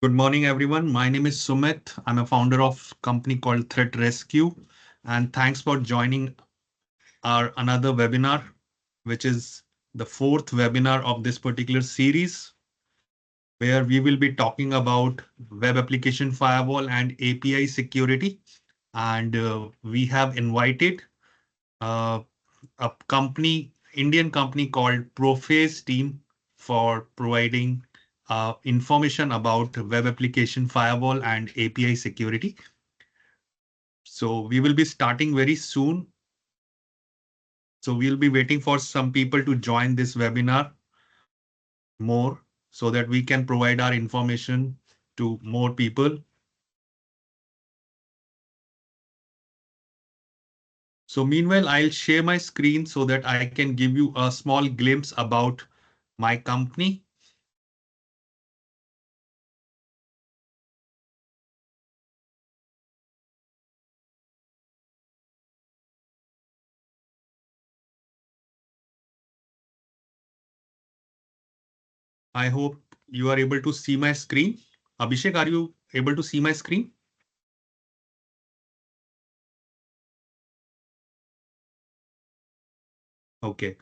Good morning, everyone. My name is Sumit. I'm a founder of a company called ResQ, and thanks for joining our another webinar, which is the fourth webinar of this particular series, where we will be talking about web application firewall and API security. And we have invited uh, a company, Indian company called Prophaze team for providing information about web application firewall and API security. So we will be starting very soon. So we'll be waiting for some people to join this webinar more so that we can provide our information to more people. So meanwhile, I'll share my screen so that I can give you a small glimpse about my company. I hope you are able to see my screen. Abhishek, are you able to see my screen? Okay.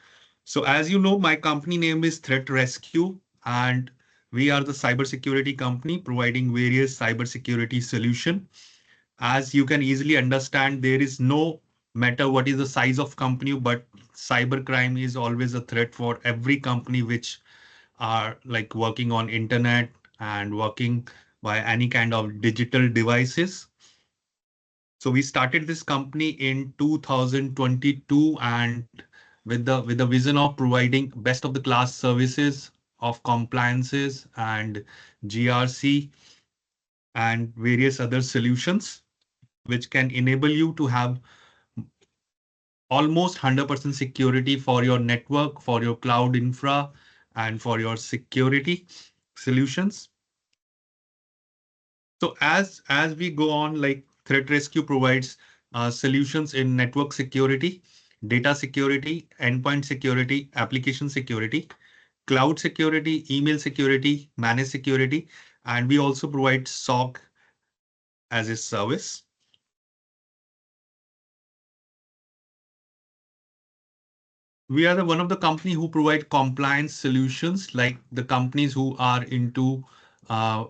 So as you know, my company name is Threat Rescue, and we are the cybersecurity company providing various cybersecurity solution. As you can easily understand, there is no matter what is the size of company, but cybercrime is always a threat for every company which are like working on internet and working by any kind of digital devices. So we started this company in 2022 and with the vision of providing best of the class services of compliances and GRC and various other solutions which can enable you to have almost 100% security for your network, for your cloud infra, and for your security solutions. So as we go on, like Threat Rescue provides solutions in network security, data security, endpoint security, application security, cloud security, email security, managed security, and we also provide SOC as a service. We are the one of the company who provide compliance solutions, like the companies who are into uh,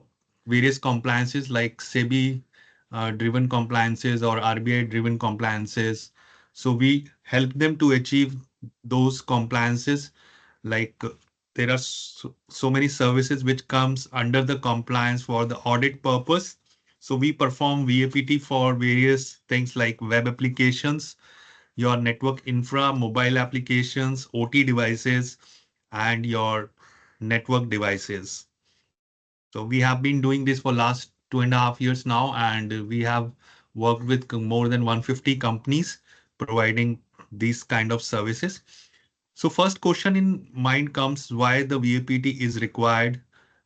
various compliances like SEBI driven compliances or RBI driven compliances. So we help them to achieve those compliances. Like there are so many services which comes under the compliance for the audit purpose. So we perform VAPT for various things like web applications, your network infra, mobile applications, OT devices, and your network devices. So we have been doing this for last 2.5 years now, and we have worked with more than 150 companies providing these kind of services. So first question in mind comes why the VAPT is required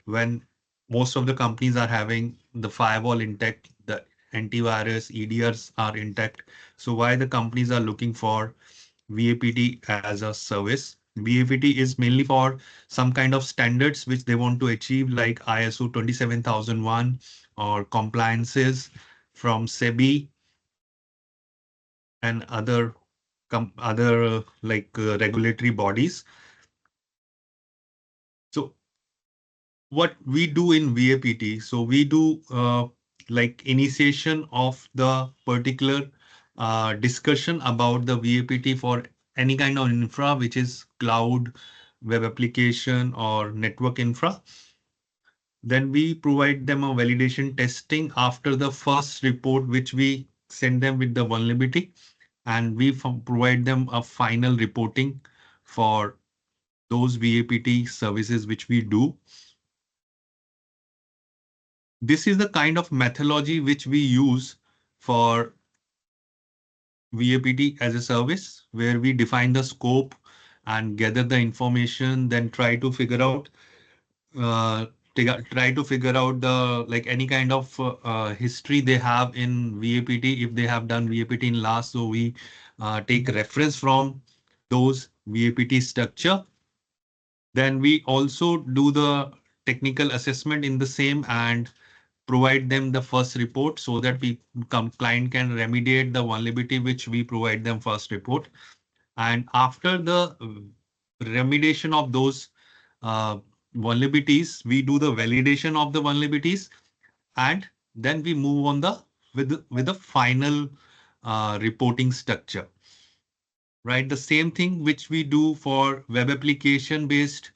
when most of the companies are having the firewall intact, the antivirus, EDRs are intact. So why the companies are looking for VAPT as a service? VAPT is mainly for some kind of standards which they want to achieve, like ISO 27001 or compliances from SEBI and other regulatory bodies. So what we do in VAPT, so we do like initiation of the particular discussion about the VAPT for any kind of infra, which is cloud, web application, or network infra. Then we provide them a validation testing after the first report, which we send them with the vulnerability, and we provide them a final reporting for those VAPT services which we do. This is the kind of methodology which we use for VAPT as a service, where we define the scope and gather the information, then uh, try to figure out the like any kind of history they have in VAPT if they have done VAPT in last. So we take reference from those VAPT structure. Then we also do the technical assessment in the same and provide them the first report so that client can remediate the vulnerability which we provide them first report. And after the remediation of those uh, vulnerabilities, we do the validation of the vulnerabilities, and then we move on the with the final reporting structure. Right, the same thing which we do for web application based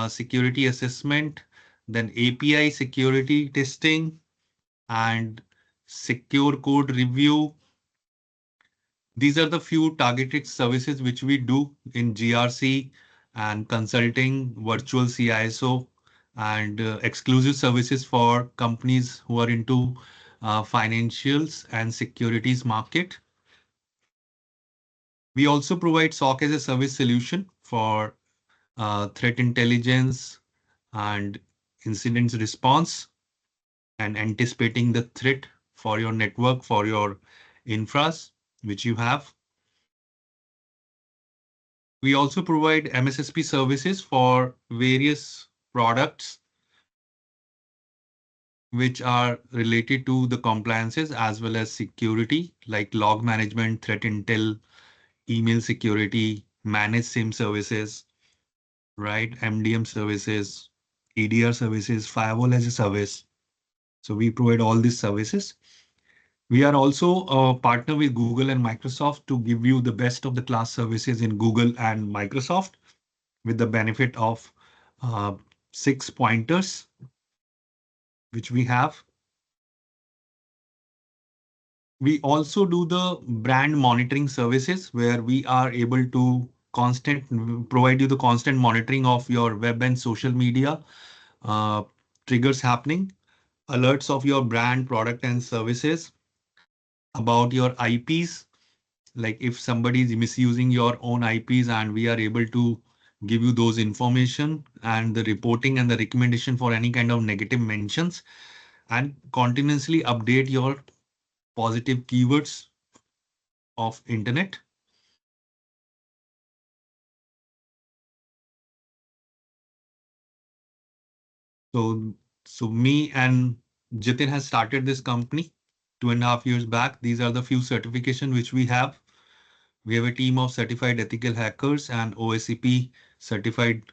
security assessment, then API security testing, and secure code review. These are the few targeted services which we do in GRC and consulting, virtual CISO, and exclusive services for companies who are into financials and securities market. We also provide SOC as a service solution for threat intelligence and incident response and anticipating the threat for your network, for your infras, which you have. We also provide MSSP services for various products which are related to the compliances as well as security, like log management, threat intel, email security, managed SIM services, right? MDM services, EDR services, firewall as a service. So we provide all these services. We are also a partner with Google and Microsoft to give you the best of the class services in Google and Microsoft with the benefit of uh, 6 pointers, which we have. We also do the brand monitoring services where we are able to provide you the constant monitoring of your web and social media uh, triggers happening, alerts of your brand, product, and services about your IPs. Like if somebody is misusing your own IPs, and we are able to give you those information and the reporting and the recommendation for any kind of negative mentions, and continuously update your positive keywords of internet. So, so me and Jitin has started this company 2.5 years back. These are the few certification which we have. We have a team of certified ethical hackers and OSCP certified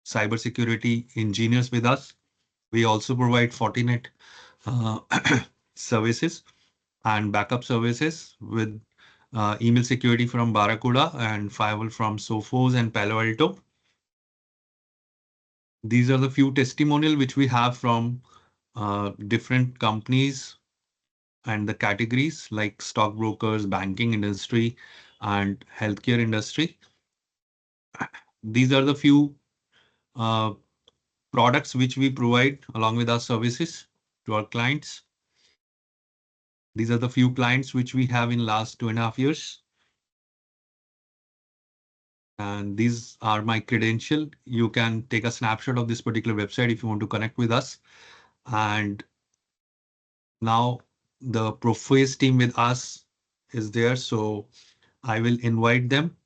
cybersecurity engineers with us. We also provide Fortinet uh, services and backup services with email security from Barracuda and firewall from Sophos and Palo Alto. These are the few testimonial which we have from different companies and the categories like stockbrokers, banking industry, and healthcare industry. These are the few uh, products which we provide along with our services to our clients. These are the few clients which we have in last 2.5 years. And these are my credential. You can take a snapshot of this particular website if you want to connect with us. And now the Prophaze team with us is there, so I will invite them.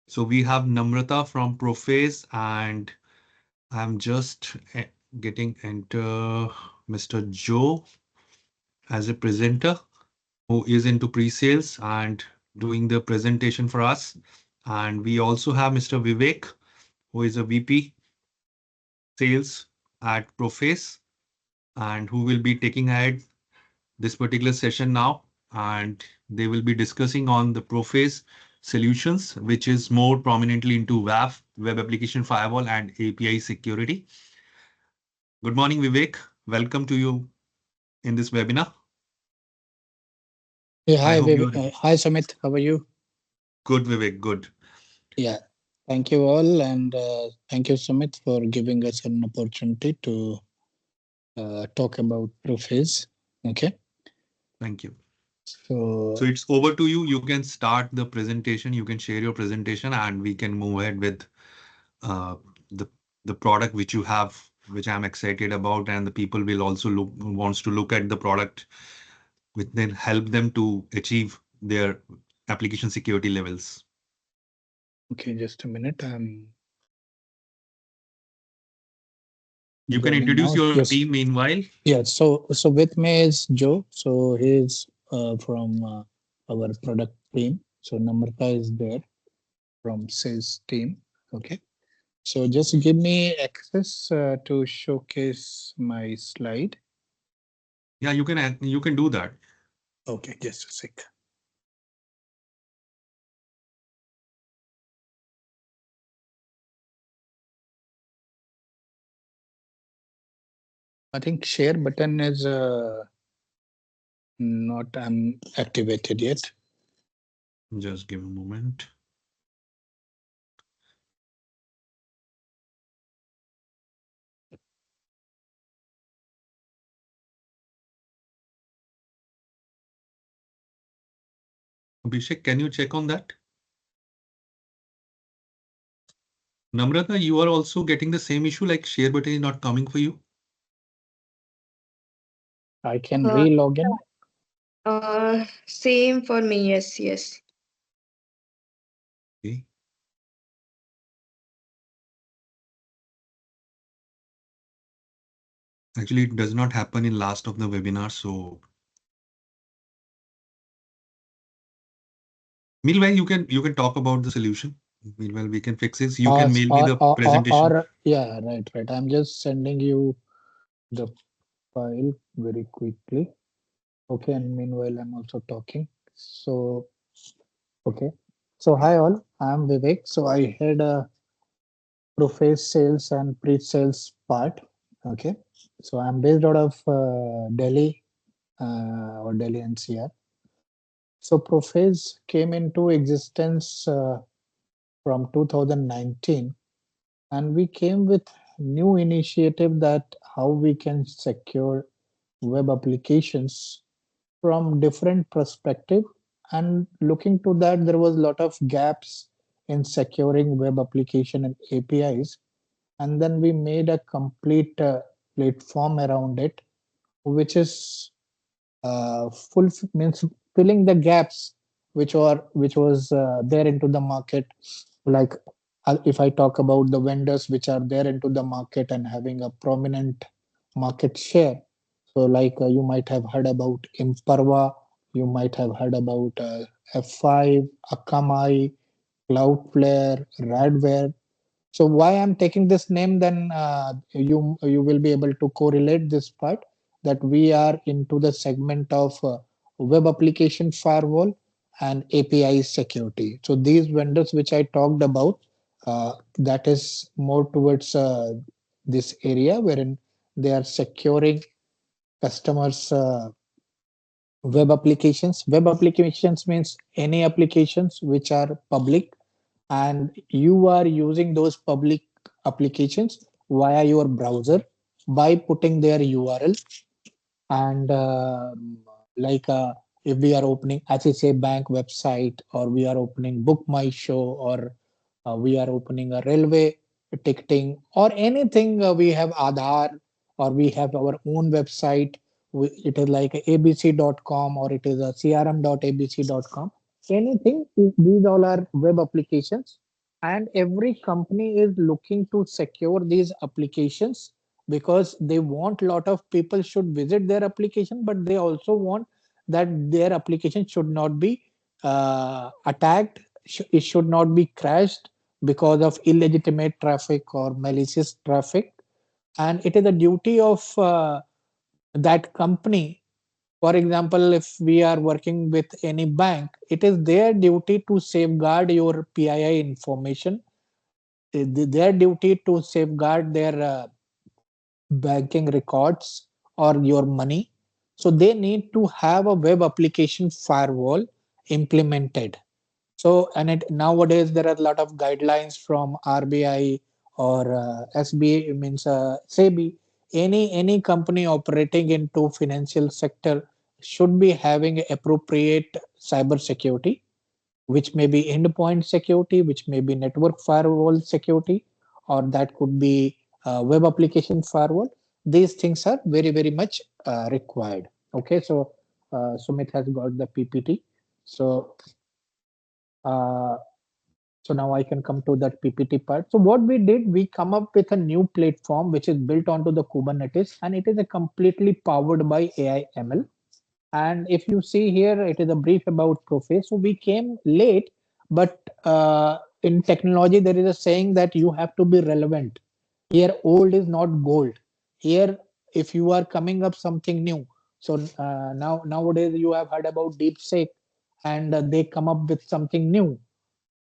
So we have Namrata from Prophaze, and I'm just getting enter Mr. Joe as a presenter who is into pre-sales and doing the presentation for us. And we also have Mr. Vivek, who is a VP sales at Prophaze and who will be taking ahead this particular session now. And they will be discussing on the Prophaze solutions, which is more prominently into WAF, web application firewall, and API security. Good morning, Vivek. Welcome to you in this webinar. Hey, I hi, hope you are Hi, Sumit. How are you? good, Vivek. Good. Yeah, thank you all, and thank you, Sumit, for giving us an opportunity to talk about Prophaze. Okay, Thank you. So so it's over to you. You can start the presentation. You can share your presentation, and we can move ahead with uh, the the product which you have, which I'm excited about, and the people will also wants to look at the product, which then help them to achieve their application security levels. okay, just a minute. I'm You can Joining introduce now. your Yes. team meanwhile. Yes. So with me is Joe. So he's from our product team. So Namrata is there from sales team. Okay. So just give me access to showcase my slide. Yeah, you can do that. Okay, just a sec. I think share button is not activated yet. Just give a moment. Abhishek, can you check on that? Namrata, you are also getting the same issue like share button is not coming for you. I can Uh, re-log in. Same for me. Yes, yes. Okay. Actually, it does not happen in last of the webinar. So meanwhile, you can talk about the solution. Meanwhile, we can fix this. You can mail me the presentation. Yeah, right. I'm just sending you the file very quickly. Okay, and meanwhile, I'm also talking. So, okay. So, hi all, I'm Vivek. So, I had a Prophaze sales and pre-sales part. Okay. So, I'm based out of Delhi or Delhi NCR. So, Prophaze came into existence from 2019, and we came with new initiative that how we can secure web applications from different perspective. And looking to that, there was a lot of gaps in securing web application and APIs, and then we made a complete platform around it, which is full means filling the gaps which was there into the market. Like if I talk about the vendors which are there into the market and having a prominent market share, so like you might have heard about Imperva, you might have heard about F5, Akamai, Cloudflare, Radware. So why I'm taking this name, then you will be able to correlate this part that we are into the segment of web application firewall and API security. So these vendors which I talked about, that is more towards this area wherein they are securing customers' web applications. Web applications means any applications which are public and you are using those public applications via your browser by putting their URL. And like if we are opening, as I say, bank website, or we are opening Book My Show, or we are opening a railway ticketing, or anything, we have Aadhaar, or we have our own website. It is like abc.com, or it is a crm.abc.com. Anything, these all are web applications, and every company is looking to secure these applications because they want a lot of people should visit their application, but they also want that their application should not be attacked. It should not be crashed because of illegitimate traffic or malicious traffic. And it is the duty of that company. For example, if we are working with any bank, it is their duty to safeguard your PII information, their duty to safeguard their banking records or your money. So they need to have a web application firewall implemented. So, and it nowadays there are a lot of guidelines from RBI or SBA, means SEBI. Any company operating into financial sector should be having appropriate cyber security, which may be endpoint security, which may be network firewall security, or that could be web application firewall. These things are very much required. Okay, so Sumit has got the PPT. So So now I can come to that PPT part. So what we did, we come up with a new platform which is built onto the Kubernetes, and it is a completely powered by AI ML. And if you see here, it is a brief about Prophaze. So we came late, but in technology, there is a saying that you have to be relevant. Here, old is not gold. Here, if you are coming up something new, so nowadays you have heard about DeepSeek, and they come up with something new.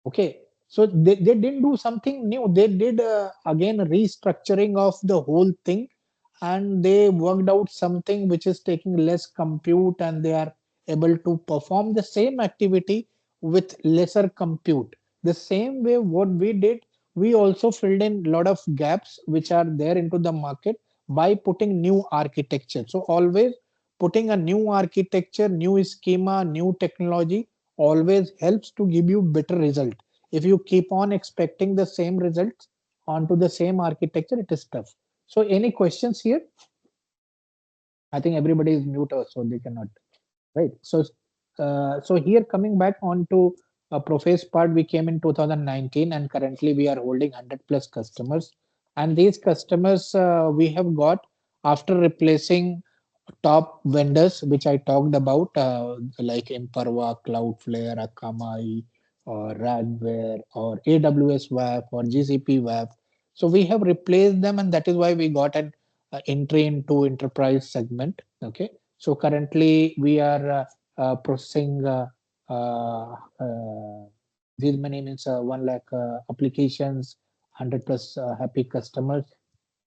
Okay, so they didn't do something new. They did again restructuring of the whole thing, and they worked out something which is taking less compute, and they are able to perform the same activity with lesser compute. The same way what we did, we also filled in a lot of gaps which are there into the market by putting new architecture. So always putting a new architecture, new schema, new technology always helps to give you better result. If you keep on expecting the same results onto the same architecture, it is tough. So any questions here? I think everybody is mute, so they cannot. Right. So here coming back on to a Prophaze part, we came in 2019, and currently we are holding 100 plus customers. And these customers we have got after replacing top vendors, which I talked about, like Imperva, Cloudflare, Akamai, or Radware, or AWS WAF, or GCP WAF. So we have replaced them, and that is why we got an entry into enterprise segment. Okay, so currently we are processing these many means 1 lakh applications, 100 plus happy customers.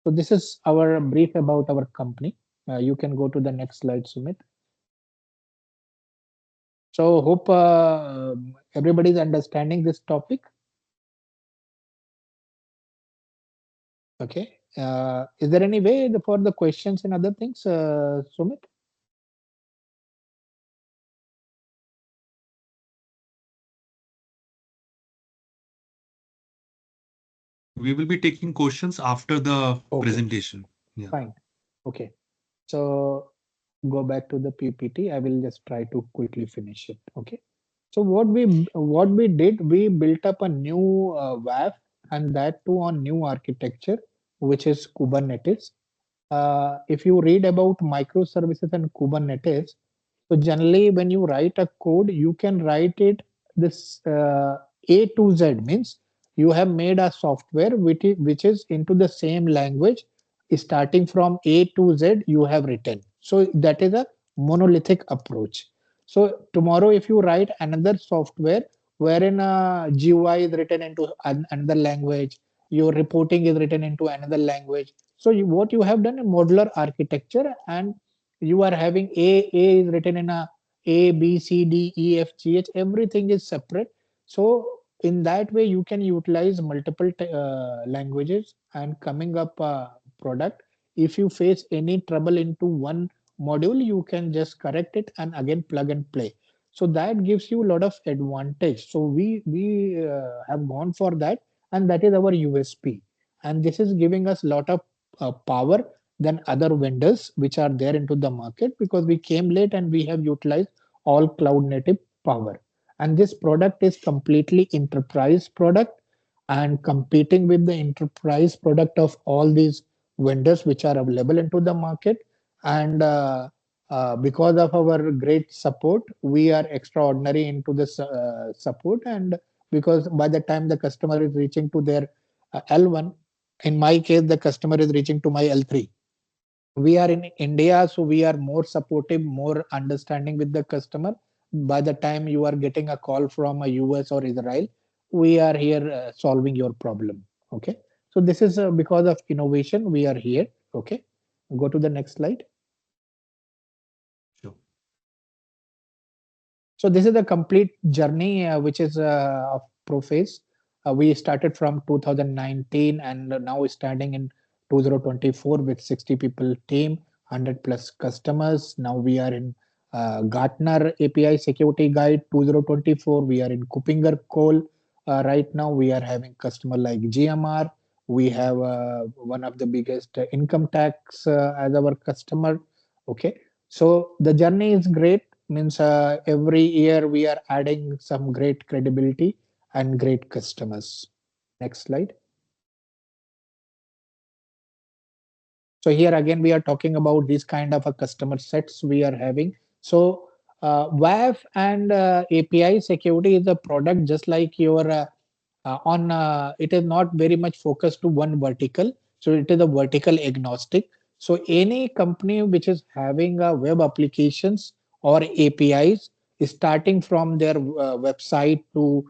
So this is our brief about our company. You can go to the next slide, Sumit. So hope everybody is understanding this topic. Okay. Is there any way for the questions and other things, Sumit? We will be taking questions after the Okay, presentation. Yeah. fine. Okay. So go back to the PPT. I will just try to quickly finish it. Okay. So what we did, we built up a new WAF, and that too on new architecture, which is Kubernetes. If you read about microservices and Kubernetes, so generally when you write a code, you can write it this A to Z, means you have made a software which is into the same language, starting from A to Z you have written. So that is a monolithic approach. So tomorrow if you write another software wherein a GUI is written into another language, your reporting is written into another language. So what you have done a modular architecture, and you are having A is written in a B C D E F G H, everything is separate. So in that way you can utilize multiple languages and coming up a product. If you face any trouble into one module, you can just correct it and again plug and play. So that gives you a lot of advantage. So we have gone for that, and that is our USP, and this is giving us a lot of power than other vendors which are there into the market, because we came late and we have utilized all cloud native power. And this product is completely enterprise product, and competing with the enterprise product of all these vendors which are available into the market. And because of our great support, we are extraordinary into this support. And because by the time the customer is reaching to their L1, in my case the customer is reaching to my L3. We are in India, so we are more supportive, more understanding with the customer. By the time you are getting a call from a US or Israel, we are here solving your problem. Okay, so this is because of innovation we are here. Okay, go to the next slide. Sure. So this is the complete journey, which is of Prophase. We started from 2019, and now standing in 2024 with 60 people team, 100 plus customers. Now we are in Gartner API Security Guide 2024. We are in Kuppinger Cole. Right now we are having customer like GMR. We have one of the biggest income tax as our customer. Okay, so the journey is great, means every year we are adding some great credibility, and great customers. Next slide. So here again, we are talking about these kind of a customer sets we are having. So WAF and API security is a product just like your on it is not very much focused to one vertical. So it is a vertical agnostic. So any company which is having web applications or APIs, starting from their website to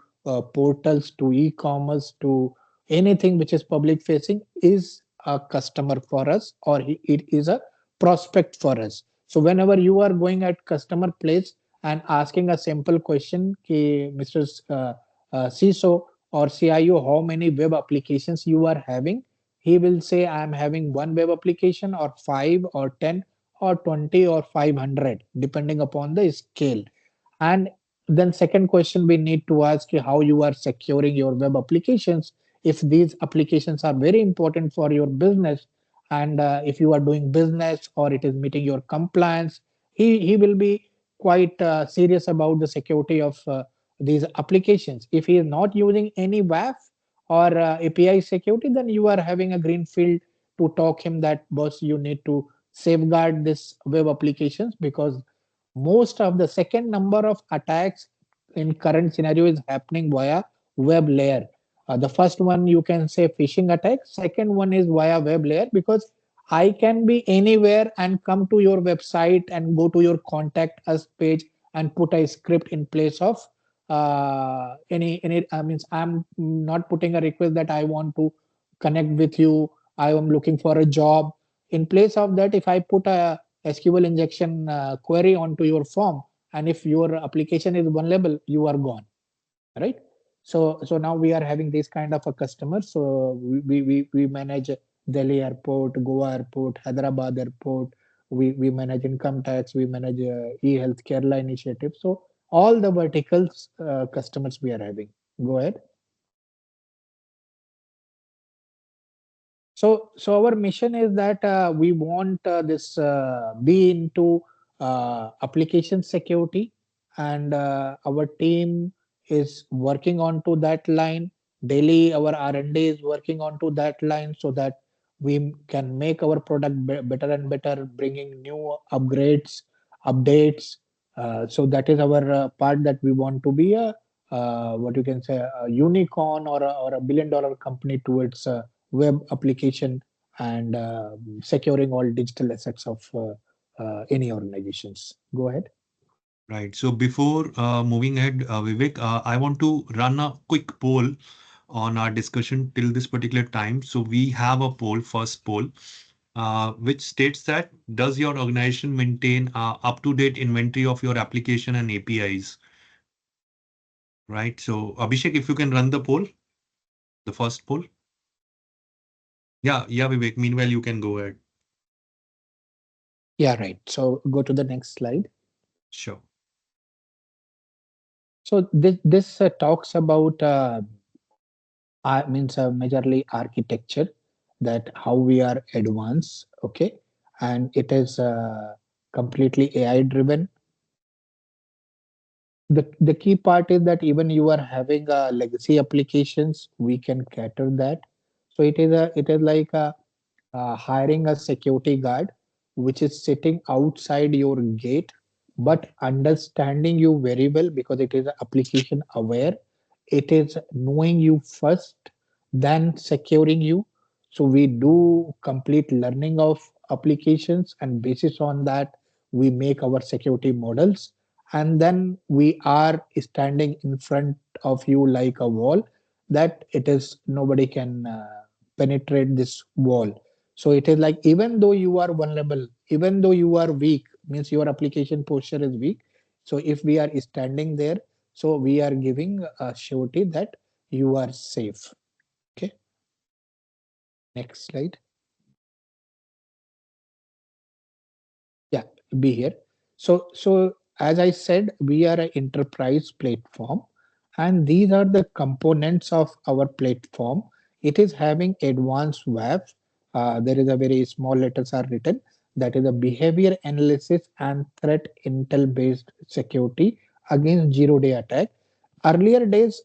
portals to e-commerce to anything which is public facing, is a customer for us, or it is a prospect for us. So whenever you are going at customer place and asking a simple question, ki, Mr. CISO or CIO, how many web applications you are having, he will say, I am having one web application or five or 10 or 20 or 500, depending upon the scale. And then second question we need to ask you, how you are securing your web applications. If these applications are very important for your business, and if you are doing business or it is meeting your compliance, he will be quite serious about the security of these applications. If he is not using any WAF or API security, then you are having a green field to talk him that, boss, you need to safeguard this web applications, because most of the second number of attacks in current scenario is happening via web layer. The first one you can say phishing attack, second one is via web layer, because I can be anywhere and come to your website and go to your contact us page and put a script in place of any means I'm not putting a request that I want to connect with you, I am looking for a job. In place of that, if I put a SQL injection query onto your form, and if your application is vulnerable, you are gone, right? So now we are having this kind of a customer. So we manage Delhi airport, Goa airport, Hyderabad airport. We manage income tax, we manage e-health Kerala initiative. So all the verticals customers we are having. Go ahead. So our mission is that we want this be into application security, and our team is working on to that line daily. Our R&D is working on to that line, so that we can make our product better and better, bringing new upgrades, updates. So that is our part, that we want to be a what you can say, a unicorn, or a billion-dollar company towards web application, and securing all digital assets of any organizations. Go ahead. Right. So before moving ahead, Vivek, I want to run a quick poll on our discussion till this particular time. So we have a poll, first poll, which states that does your organization maintain up-to-date inventory of your application and APIs? Right. So Abhishek, if you can run the poll, the first poll. Yeah, Vivek. Meanwhile, you can go ahead. Yeah, right. So go to the next slide. Sure. So this talks about means majorly architecture, that how we are advanced, okay, and it is completely AI driven. The key part is that even you are having legacy applications, we can cater that. So it is like a hiring a security guard which is sitting outside your gate, but understanding you very well, because it is application aware. It is knowing you first, then securing you. So we do complete learning of applications, and basis on that, we make our security models. And then we are standing in front of you like a wall, that it is nobody can penetrate this wall. So it is like, even though you are vulnerable, even though you are weak, means your application posture is weak. So if we are standing there, so we are giving a surety that you are safe. Okay, next slide. Yeah, be here. So as I said, we are an enterprise platform, and these are the components of our platform. It is having advanced web. There is a very small letters are written. That is a behavior analysis and threat intel based security against zero day attack. Earlier days,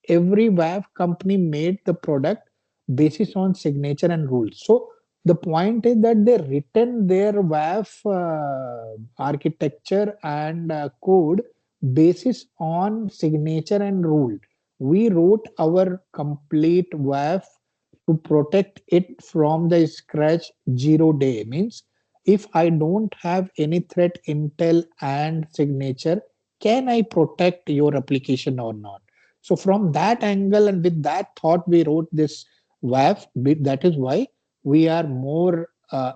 every WAF company made the product basis on signature and rules. So the point is that they written their WAF architecture and code basis on signature and rule. We wrote our complete WAF to protect it from the scratch 0 day. Means if I don't have any threat intel and signature, can I protect your application or not? So from that angle and with that thought, we wrote this WAF. That is why we are more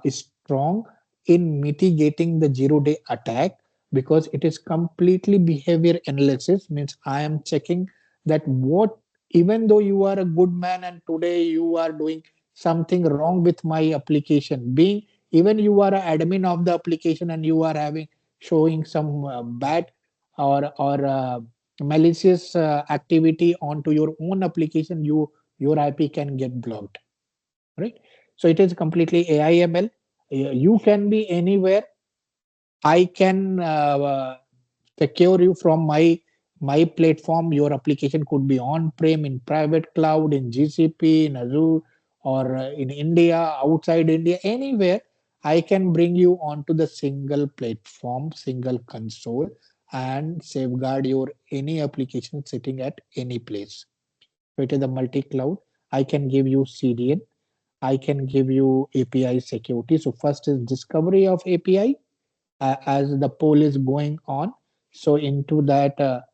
strong in mitigating the 0 day attack, because it is completely behavior analysis. Means I am checking that what, even though you are a good man and today you are doing something wrong with my application, being even you are an admin of the application and you are having showing some bad or malicious activity onto your own application, your IP can get blocked, right? So it is completely AIML. You can be anywhere. I can secure you from my platform. Your application could be on prem, in private cloud, in GCP, in Azure, or in India, outside India, anywhere. I can bring you onto the single platform, single console, and safeguard your any application sitting at any place. So it is a multi-cloud. I can give you CDN. I can give you API security. So first is discovery of API as the poll is going on. So into that,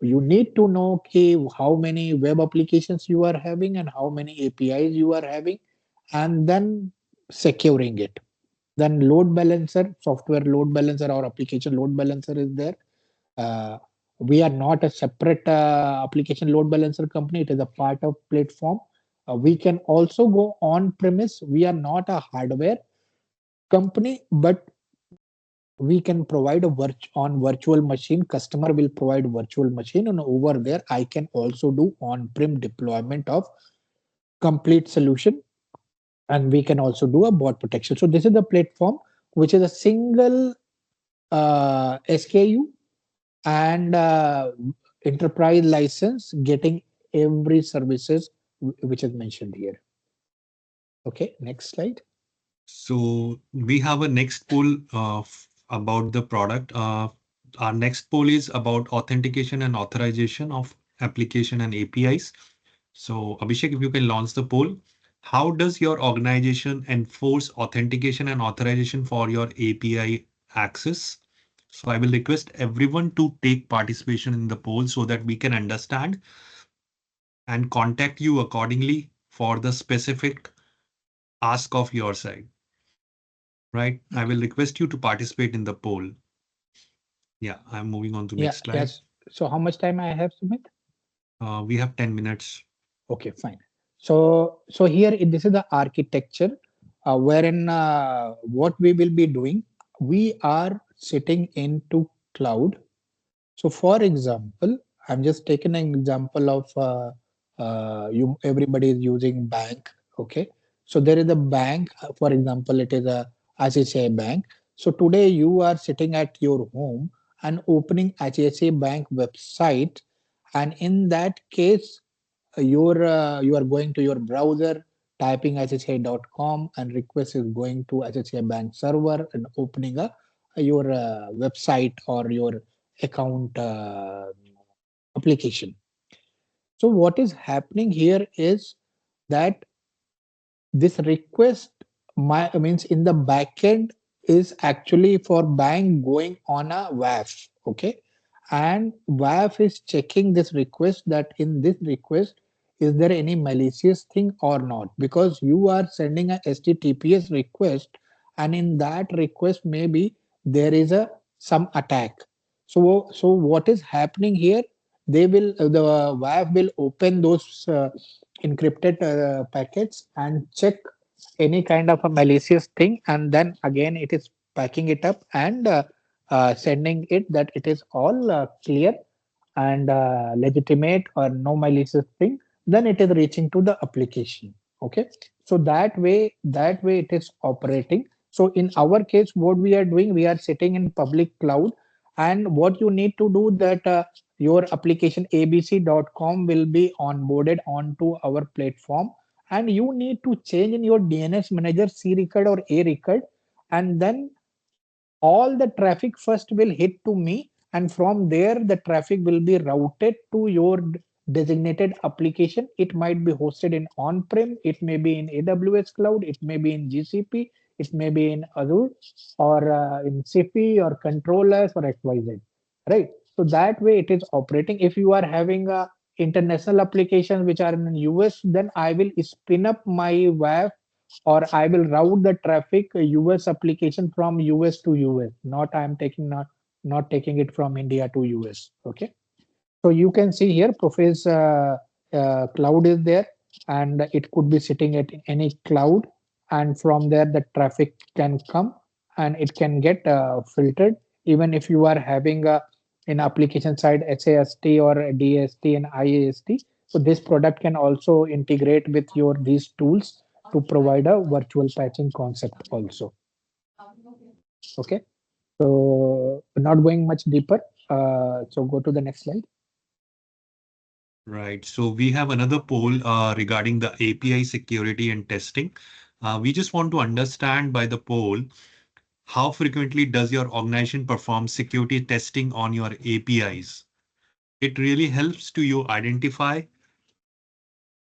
you need to know, okay, how many web applications you are having and how many APIs you are having, and then securing it. Then load balancer, software load balancer or application load balancer is there. Uh, we are not a separate application load balancer company. It is a part of platform. We can also go on premise. We are not a hardware company, but we can provide a on virtual machine. Customer will provide virtual machine, and over there I can also do on-prem deployment of complete solution, and we can also do a bot protection. So this is the platform which is a single SKU and enterprise license getting every services which is mentioned here. Okay, next slide. So we have a next poll about the product. Our next poll is about authentication and authorization of application and APIs. So Abhishek, if you can launch the poll. How does your organization enforce authentication and authorization for your API access? So I will request everyone to take participation in the poll so that we can understand and contact you accordingly for the specific ask of your side. Right? I will request you to participate in the poll. Yeah, I'm moving on to Yeah, next slide. yes. So how much time I have, Sumit? We have 10 minutes. Okay, fine. So here this is the architecture wherein what we will be doing. We are sitting into cloud. So for example, I'm just taking an example of you. Everybody is using bank. Okay, so there is a bank. For example, it is a ICICI Bank. So today you are sitting at your home and opening ICICI Bank website, and in that case you are going to your browser, typing ICICI.com, and request is going to ICICI Bank server and opening your website or your account application. So what is happening here is that this request means in the backend is actually for bank going on a WAF. Okay, and WAF is checking this request, that in this request is there any malicious thing or not, because you are sending a HTTPS request, and in that request maybe there is a some attack. So what is happening here, they will the WAF will open those encrypted packets and check any kind of a malicious thing, and then again it is packing it up and sending it that it is all clear and legitimate or no malicious thing, then it is reaching to the application. Okay, so that way it is operating. So in our case what we are doing, we are sitting in public cloud, And what you need to do that your application abc.com will be onboarded onto our platform, and you need to change in your DNS manager C record or A record, and then all the traffic first will hit to me, and from there the traffic will be routed to your designated application. It might be hosted in on-prem, it may be in AWS cloud, it may be in GCP, it may be in Azure, or in CFI or controllers or XYZ, right? So that way it is operating. If you are having a international applications which are in US, then I will spin up my WAF, or I will route the traffic US application from US to US. Not I'm taking not taking it from India to US. Okay. So you can see here Prophaze cloud is there, and it could be sitting at any cloud, and from there the traffic can come and it can get filtered. Even if you are having a in application side SAST or DST and IAST, so this product can also integrate with your these tools to provide a virtual patching concept also. Okay, so not going much deeper. So go to the next slide. Right. So we have another poll regarding the API security and testing. We just want to understand by the poll, how frequently does your organization perform security testing on your APIs? It really helps to you identify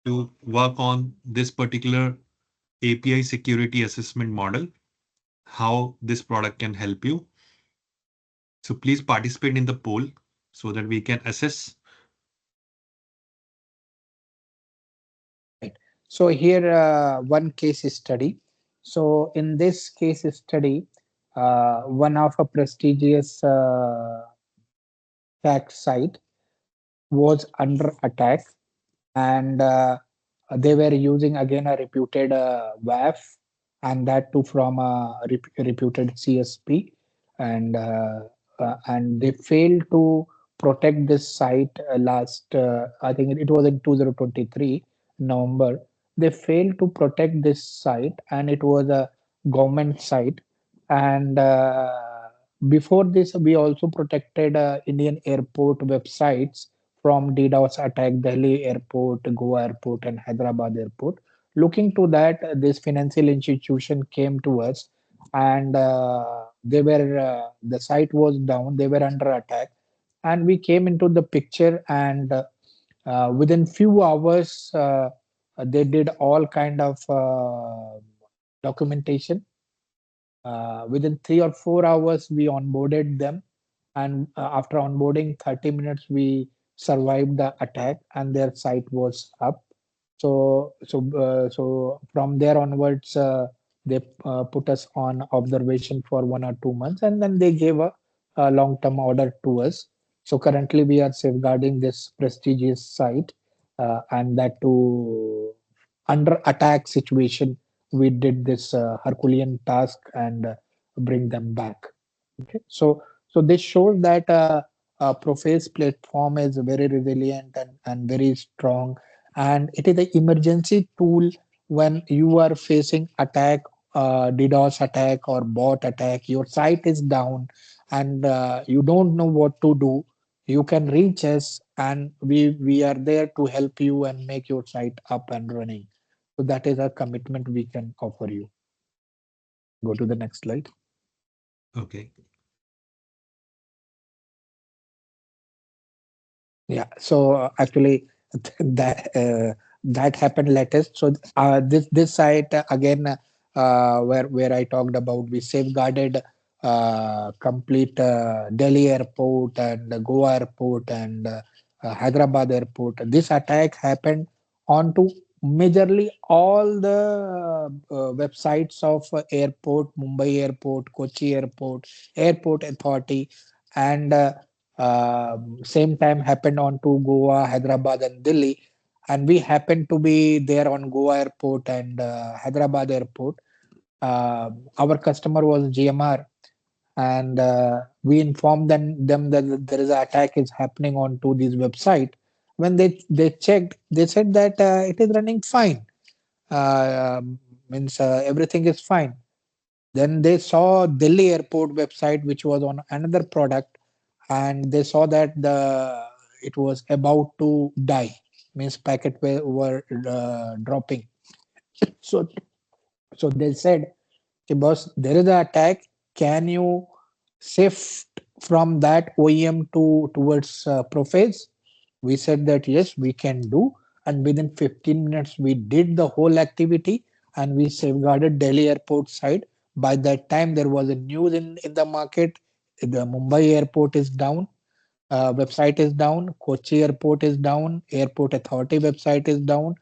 to work on this particular API security assessment model, how this product can help you. So please participate in the poll so that we can assess. Right. So here one case study. So in this case study, one of a prestigious fact site was under attack, and they were using again a reputed WAF, and that too from a reputed CSP, and they failed to protect this site last I think it was in 2023 November. They failed to protect this site, and it was a government site, and before this we also protected Indian airport websites from DDoS attack, Delhi airport, Goa airport, and Hyderabad airport. Looking to that, this financial institution came to us, and they were the site was down. They were under attack, and we came into the picture. And within few hours, they did all kind of documentation. Within 3 or 4 hours, we onboarded them, and after onboarding 30 minutes, we survived the attack, and their site was up. So from there onwards, they put us on observation for 1 or 2 months, and then they gave a long-term order to us. So currently, we are safeguarding this prestigious site, and that to under attack situation, we did this Herculean task and bring them back. Okay, so this shows that Prophaze platform is very resilient and very strong, and it is an emergency tool when you are facing attack, DDoS attack or bot attack. Your site is down, and you don't know what to do. You can reach us, and we are there to help you and make your site up and running. So that is a commitment we can offer you. Go to the next slide. Okay. Yeah, so actually that that happened latest. So this site again where I talked about, we safeguarded complete Delhi airport and Goa airport and Hyderabad airport. This attack happened onto majorly all the websites of airport, Mumbai airport, Kochi airport authority, and same time happened on to Goa, Hyderabad, and Delhi. And we happened to be there on Goa airport and Hyderabad airport. Our customer was GMR, and we informed them that there is an attack is happening onto this website. When they checked, they said that it is running fine. Means everything is fine. Then they saw Delhi airport website, which was on another product, and they saw that the it was about to die, means packet were dropping. So so they said, "Okay, boss, there is an attack. Can you shift from that OEM to towards Prophaze?" We said that yes, we can do. And within 15 minutes, we did the whole activity and we safeguarded Delhi airport side. By that time, there was a news in the market. The Mumbai airport is down, website is down, Kochi airport is down, airport authority website is down.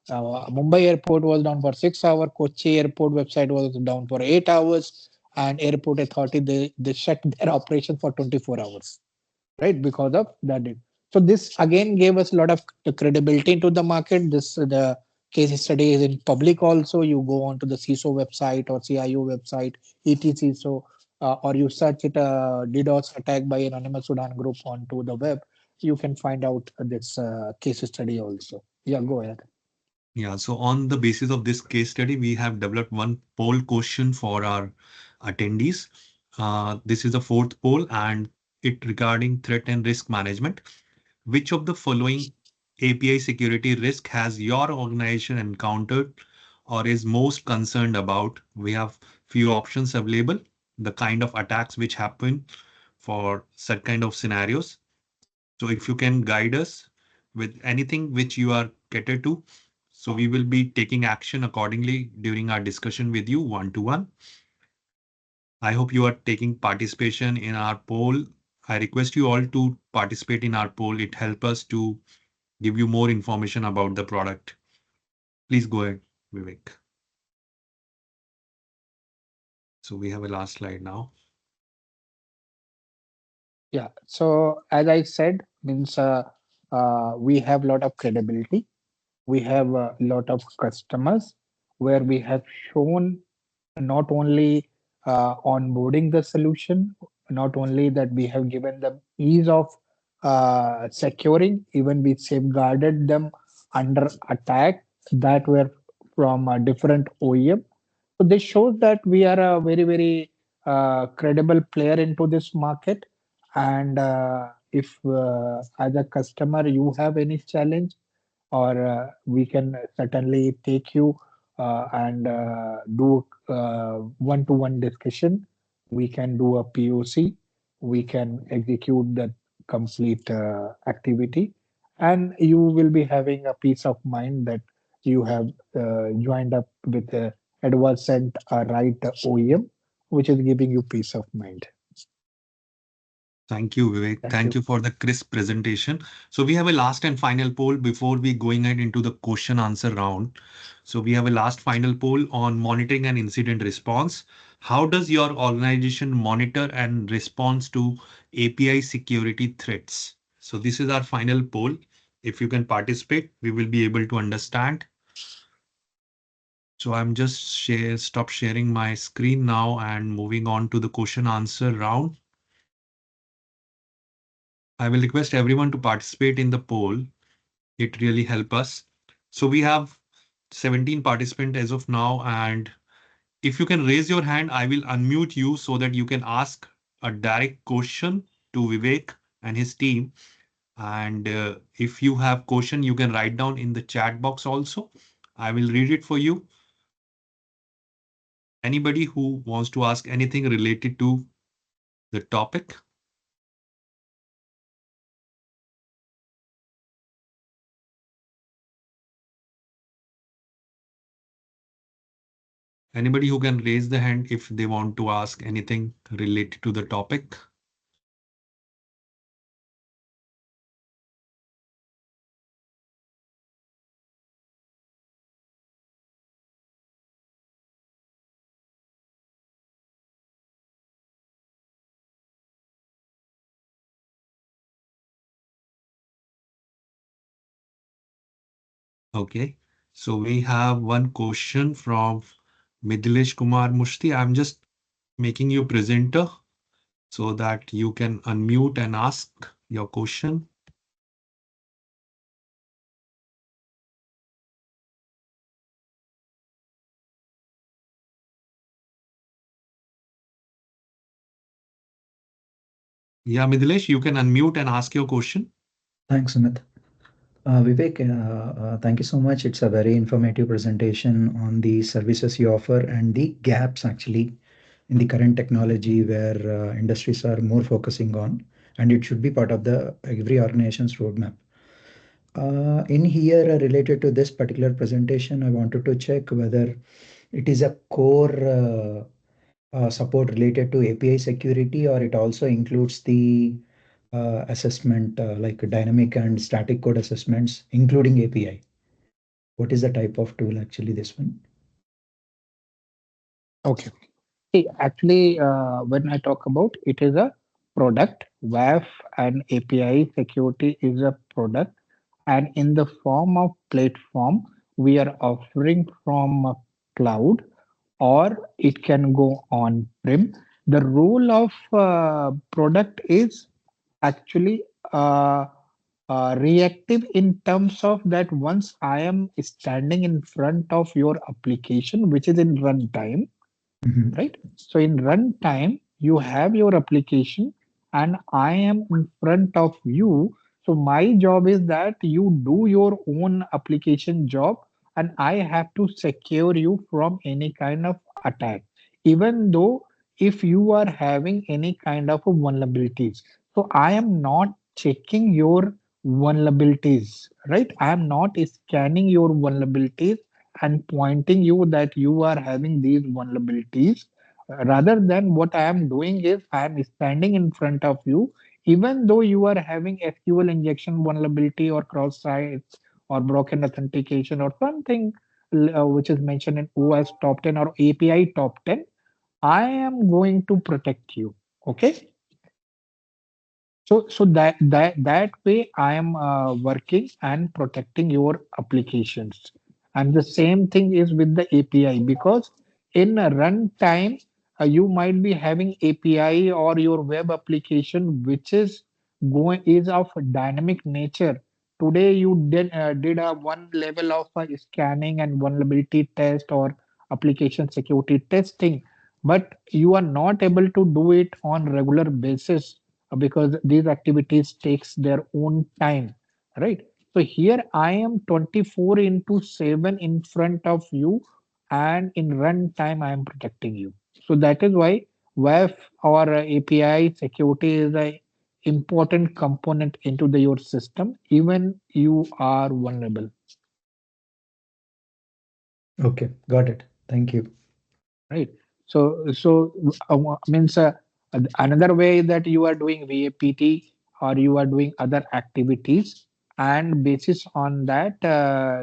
Mumbai airport was down for 6 hours, Kochi airport website was down for 8 hours, and airport authority they shut their operation for 24 hours, right? Because of that. So this again gave us a lot of credibility into the market. This the case study is in public also. You go onto the CISO website or CIO website, etc. So or you search it DDoS attack by anonymous Sudan group onto the web, you can find out this case study also. Yeah, go ahead. Yeah, so on the basis of this case study, we have developed one poll question for our attendees. This is the fourth poll and it regarding threat and risk management. Which of the following API security risk has your organization encountered or is most concerned about? We have few options available, the kind of attacks which happen for such kind of scenarios. So if you can guide us with anything which you are catered to, so we will be taking action accordingly during our discussion with you one to one. I hope you are taking participation in our poll. I request you all to participate in our poll. It helps us to give you more information about the product. Please go ahead, Vivek. So we have a last slide now. Yeah. So as I said, means we have a lot of credibility. We have a lot of customers where we have shown not only onboarding the solution, not only that we have given them ease of securing, even we safeguarded them under attack that were from a different OEM. So this shows that we are a very, very credible player into this market. And if as a customer you have any challenge, or we can certainly take you and do one-to-one discussion. We can do a POC. We can execute the complete activity, and you will be having a peace of mind that you have joined up with a advanced right OEM, which is giving you peace of mind. Thank you, Vivek. Thank Thank you. you for the crisp presentation. So we have a last and final poll before we going ahead into the question answer round. So we have a last final poll on monitoring and incident response. How does your organization monitor and response to API security threats? So this is our final poll. If you can participate, we will be able to understand. So I'm just stop sharing my screen now and moving on to the question answer round. I will request everyone to participate in the poll. It really help us. So we have 17 participants as of now, and if you can raise your hand, I will unmute you so that you can ask a direct question to Vivek and his team. And if you have question, you can write down in the chat box also. I will read it for you. Anybody who wants to ask anything related to the topic? Anybody who can raise the hand if they want to ask anything related to the topic? Okay. So we have one question from Midhilesh Kumar Mushti. I'm just making you presenter so that you can unmute and ask your question. Yeah, Midhilesh, you can unmute and ask your question. Thanks, Sumit. Vivek, thank you so much. It's a very informative presentation on the services you offer and the gaps actually in the current technology where industries are more focusing on, and it should be part of the every organization's roadmap. In here, related to this particular presentation, I wanted to check whether it is a core support related to API security, or it also includes the assessment like dynamic and static code assessments, including API. What is the type of tool actually this one? Okay. See, actually, when I talk about it is a product, WAF and API security is a product, and in the form of platform, we are offering from a cloud or it can go on prem. The role of product is actually reactive in terms of that once I am standing in front of your application, which is in runtime, Mhm. right? So in runtime, you have your application and I am in front of you. So my job is that you do your own application job and I have to secure you from any kind of attack, even though if you are having any kind of vulnerabilities. So I am not checking your vulnerabilities, right? I am not scanning your vulnerabilities and pointing you that you are having these vulnerabilities. Rather than what I am doing is I am standing in front of you, even though you are having SQL injection vulnerability or cross sites or broken authentication or something which is mentioned in OS top 10 or API top 10, I am going to protect you. Okay. So that way I am working and protecting your applications. And the same thing is with the API because in a runtime you might be having API or your web application which is going is of dynamic nature. Today you did a one level of scanning and vulnerability test or application security testing, but you are not able to do it on regular basis because these activities takes their own time, right? So here I am 24 into 7 in front of you and in runtime I am protecting you. So that is why WAF or API security is a important component into your system even you are vulnerable. Okay, got it. Thank you. Right. So means another way that you are doing VAPT or you are doing other activities, and basis on that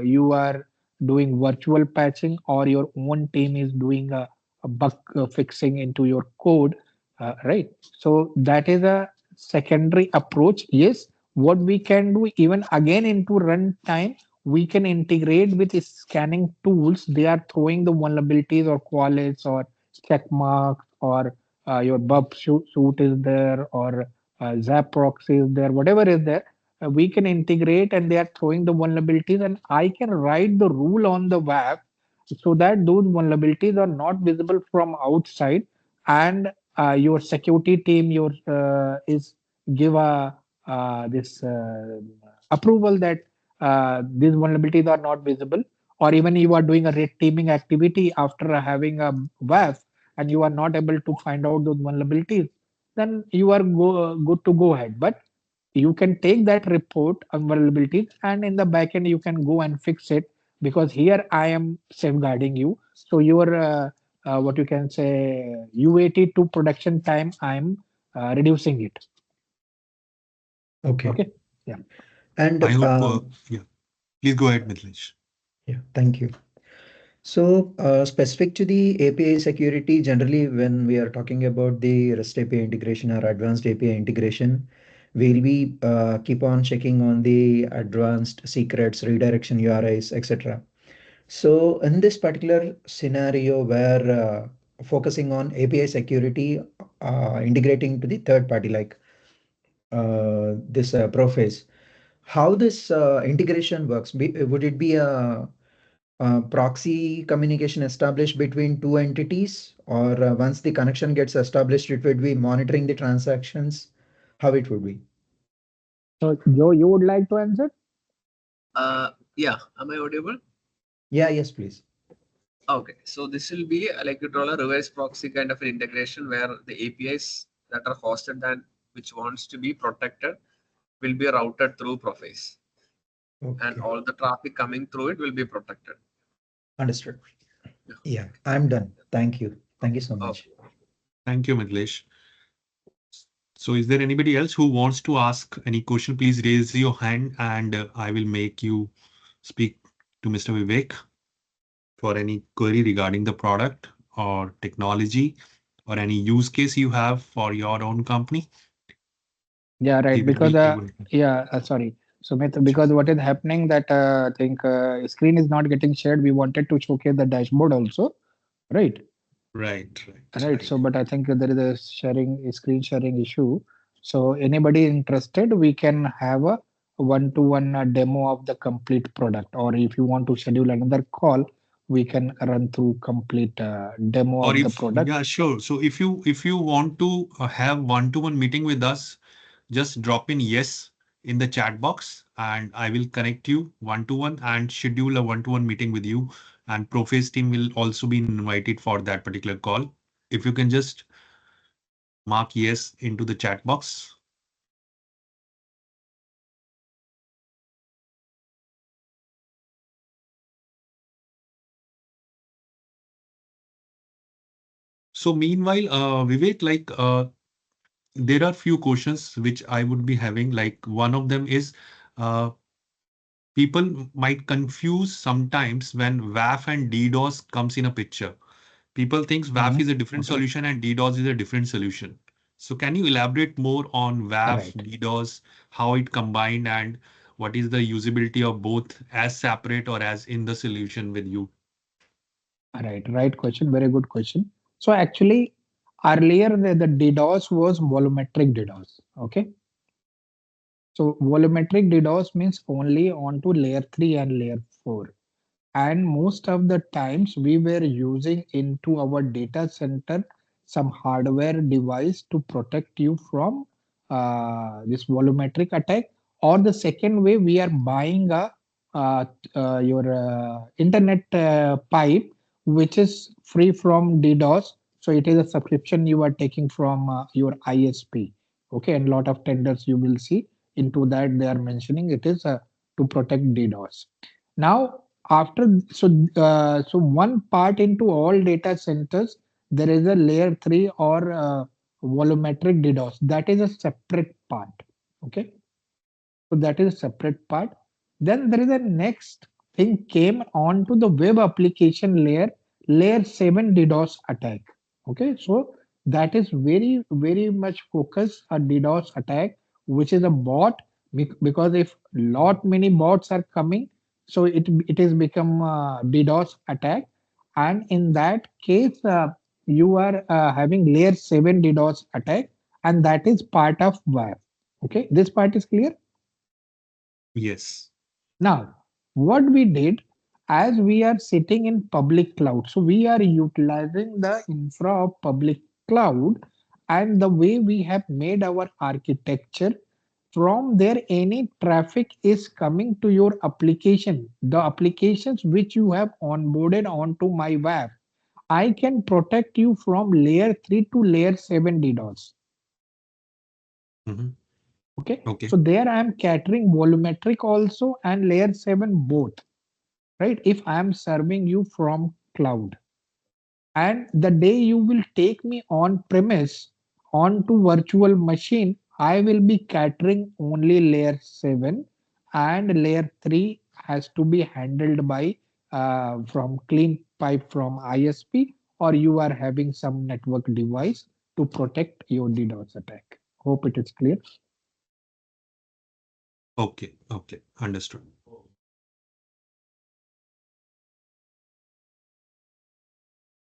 you are doing virtual patching or your own team is doing a bug fixing into your code, right? So that is a secondary approach. Yes, what we can do even again into runtime, we can integrate with scanning tools. They are throwing the vulnerabilities or qualys or check marks or your suit is there or zap proxy is there, whatever is there. We can integrate and they are throwing the vulnerabilities and I can write the rule on the web so that those vulnerabilities are not visible from outside, and your security team your is give a this approval that these vulnerabilities are not visible, or even you are doing a red teaming activity after having a WAF and you are not able to find out those vulnerabilities, then you are good to go ahead. But you can take that report on vulnerabilities and in the backend you can go and fix it, because here I am safeguarding you. So your what you can say UAT to production time I'm reducing it. Okay. Okay. Yeah. And I hope, yeah, please go ahead, Midhilesh. yeah, thank you. So, specific to the API security, generally when we are talking about the REST API integration or advanced API integration, where we keep on checking on the advanced secrets, redirection URIs, etc. So, in this particular scenario where focusing on API security, integrating to the third party like this Prophaze, how this integration works? Would it be a proxy communication established between two entities, or once the connection gets established, it would be monitoring the transactions? how it would be. So Joe, you would like to answer? Yeah, am I audible? Yeah, yes, please. Okay, so this will be like you told a reverse proxy kind of an integration where the APIs that are hosted and which wants to be protected will be routed through Prophaze, and Okay, all the traffic coming through it will be protected. understood. Yeah. Yeah, I'm done. Thank you. Thank you so Okay. much. Thank you, Mithilesh. So is there anybody else who wants to ask any question? Please raise your hand and I will make you speak to Mr. Vivek for any query regarding the product or technology or any use case you have for your own company. Yeah, He right. will Because be able to. yeah, sorry, Sumit. Sure. Because what is happening that I think screen is not getting shared. We wanted to showcase the dashboard also, right? Right, right, Right. right. So, but I think there is a screen sharing issue. So, anybody interested, we can have a one-to-one demo of the complete product. Or if you want to schedule another call, we can run through complete demo Or of the if, product. yeah, sure. So if you want to have one-to-one meeting with us, just drop in yes in the chat box and I will connect you one-to-one and schedule a one-to-one meeting with you. And Proface team will also be invited for that particular call. If you can just mark yes into the chat box. So meanwhile, Vivek, there are few questions which I would be having. Like one of them is, uh, people might confuse sometimes when WAF and DDoS comes in a picture. People thinks WAF Mhm. is a different Okay. solution and DDoS is a different solution. So can you elaborate more on WAF, Right. DDoS, how it combined, and what is the usability of both as separate or as in the solution with you? Right. Right question. Very good question. So, actually, earlier the DDoS was volumetric DDoS. Okay. So, volumetric DDoS means only onto layer 3 and layer 4. And most of the times we were using into our data center some hardware device to protect you from this volumetric attack. Or the second way, we are buying a your internet pipe which is free from DDoS. So it is a subscription you are taking from your ISP. Okay, and lot of tenders you will see into that they are mentioning it is to protect DDoS. Now after so one part into all data centers there is a layer 3 or volumetric DDoS, that is a separate part. Okay, so that is a separate part. Then there is a next thing came on to the web application layer, layer 7 DDoS attack. Okay, so that is very much focused a DDoS attack, which is a bot. Because if lot many bots are coming, so it is become DDoS attack. And in that case, you are having layer 7 DDoS attack, and that is part of WAF. Okay, this part is clear. Yes. Now, what we did, as we are sitting in public cloud, so we are utilizing the infra of public cloud, and the way we have made our architecture, from there any traffic is coming to your application, the applications which you have onboarded onto my web, I can protect you from layer 3 to layer 7 DDoS. Mhm. Okay, Okay. so there I am catering volumetric also and layer 7 both, right? If I am serving you from cloud, and the day you will take me on premise onto virtual machine, I will be catering only layer 7, and layer 3 has to be handled by from clean pipe from ISP, or you are having some network device to protect your DDoS attack. Hope it is clear. Okay. Okay. Understood.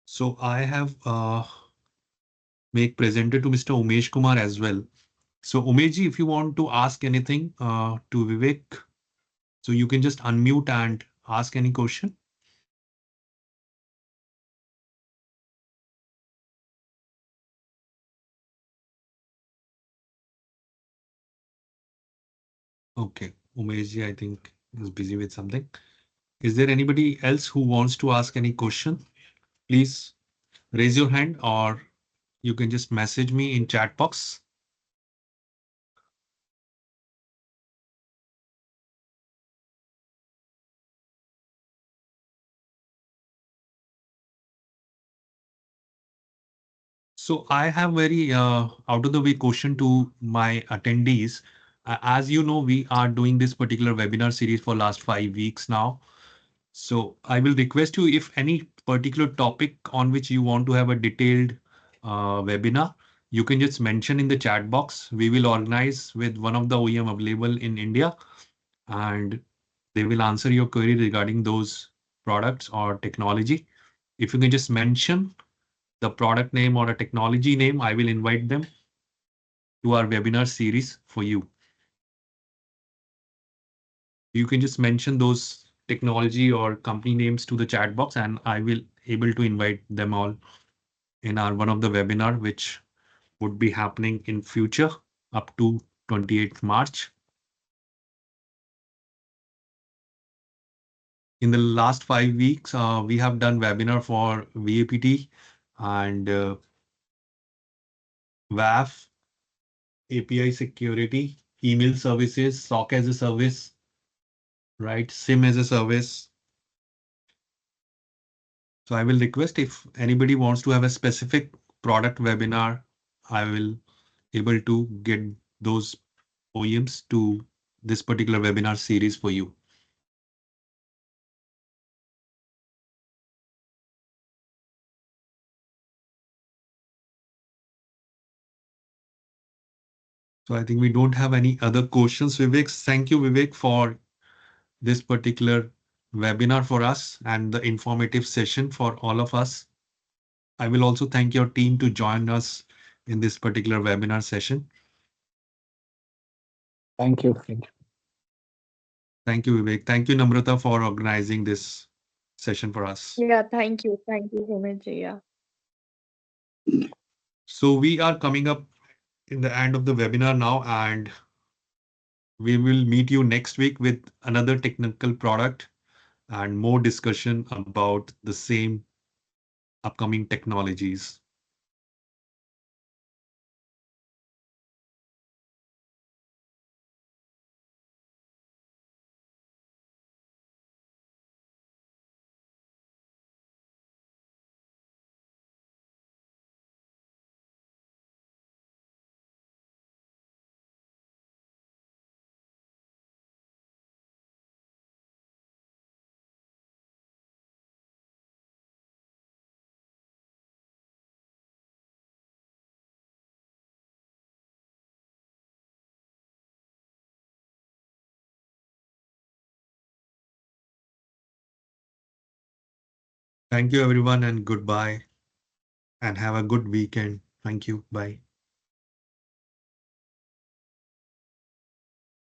So I have make presenter to Mr. Umesh Kumar as well. So Umesh, if you want to ask anything to Vivek, so you can just unmute and ask any question. Okay, Umesh, I think is busy with something. Is there anybody else who wants to ask any question? Please raise your hand, or you can just message me in chat box. So I have very out of the way question to my attendees. As you know, we are doing this particular webinar series for last 5 weeks now. So I will request you, if any particular topic on which you want to have a detailed webinar, you can just mention in the chat box. We will organize with one of the OEM available in India, and they will answer your query regarding those products or technology. If you can just mention the product name or a technology name, I will invite them to our webinar series for you. You can just mention those technology or company names to the chat box, and I will able to invite them all in our one of the webinar, which would be happening in future up to 28th March. In the last 5 weeks, we have done webinar for VAPT and WAF, API security, email services, SOC as a service, right? SIM as a service. So I will request, if anybody wants to have a specific product webinar, I will able to get those OEMs to this particular webinar series for you. So I think we don't have any other questions, Vivek. Thank you, Vivek, for this particular webinar for us and the informative session for all of us. I will also thank your team to join us in this particular webinar session. Thank you. Thank you. Thank you, Vivek. Thank you, Namrata, for organizing this session for us. Yeah, thank you. Thank you so much. Yeah. So we are coming up in the end of the webinar now, and we will meet you next week with another technical product and more discussion about the same upcoming technologies. Thank you, everyone, and goodbye, and have a good weekend. Thank you. Bye.